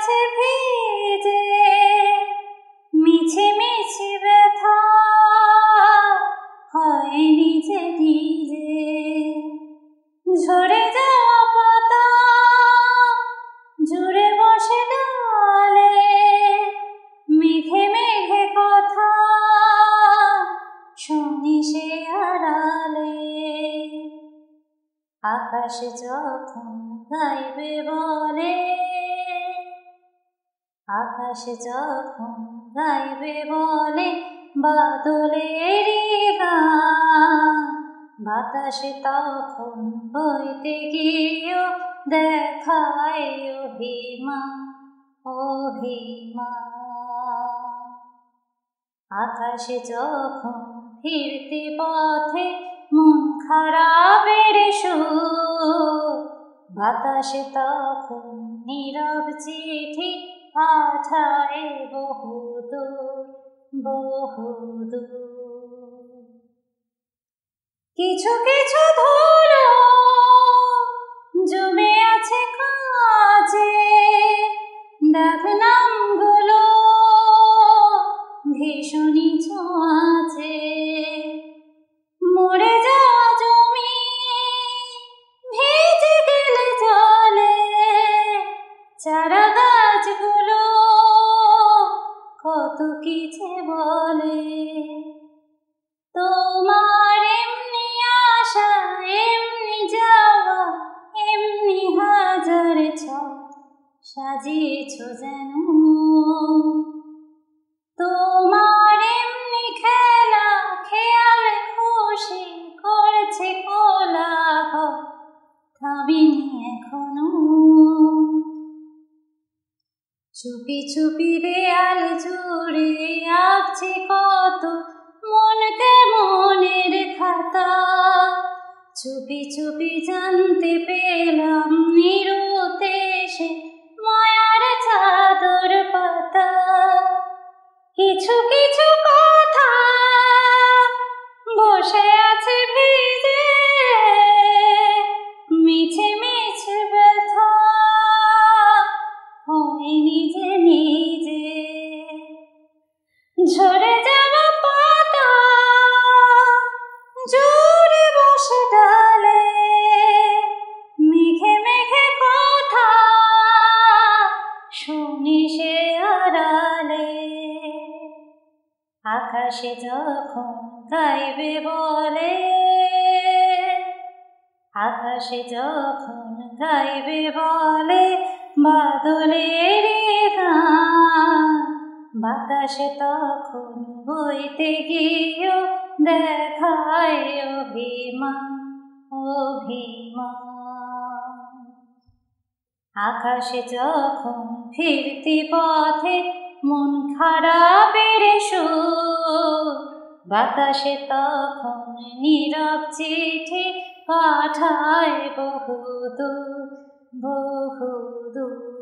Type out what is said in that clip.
আছে ভিজে মিছে মিছে ব্যথা হয়নি যে নিজে ঝরে যাওয়া পাতা জুড়ে বসে ডালে মেঘে মেঘে কথা শুনি সে আড়ালে আকাশ যখন গাইবে বলে আকাশ যখন গাইবে বলে বাদলেরই গান বাতাসে তখন বইতে গিয়েও দেখায় অভিমান অভিমান আকাশে যখন ফিরতে পথে মন খারাপের সুর বাতাসে তখন নীরব চিঠি পাঠায় বহুদূর বহুদূর কিছু কিছু ধুলো জমে আছে কাছে দেখ নামগুলো ভীষণই ছোঁয়াছে মরে যাওয়া জমি ভিজে গেলে জলে চারা গাছগুলো কত কিছু বলে তোমার এমনি আসা এমনি যাওয়া এমনি হাজার ছক সাজিয়েছ যেন তোমার এমনি খেলা খেয়াল খুশি করছে কোলাহল থামিনি এখনো চুপি চুপি দেয়াল জুড়ে আঁকছে কত মনতে মনের খাতা চুপি চুপি জানতে পেলাম নিরুতে সে মায়ার চাদর পাতা কিছু কিছু কথা বসে আছে ভিজে মিছে মিছে ব্যথা হয়নি যে নিজে ঝরে যাওয়া পাতা জুড়ে বসে ডালে মেঘে মেঘে কথা শুনি সে আড়ালে আকাশে যখন গাইবে বলে আকাশে যখন গাইবে বলে বাদলেরই গান বাতাসে তখন বইতে গিয়েও দেখায় অভিমান অভিমান আকাশে যখন ফিরতি পথে মন খারাপের সুর বাতাসে তখন নীরব চিঠি পাঠায় বহুদূর বহুদূর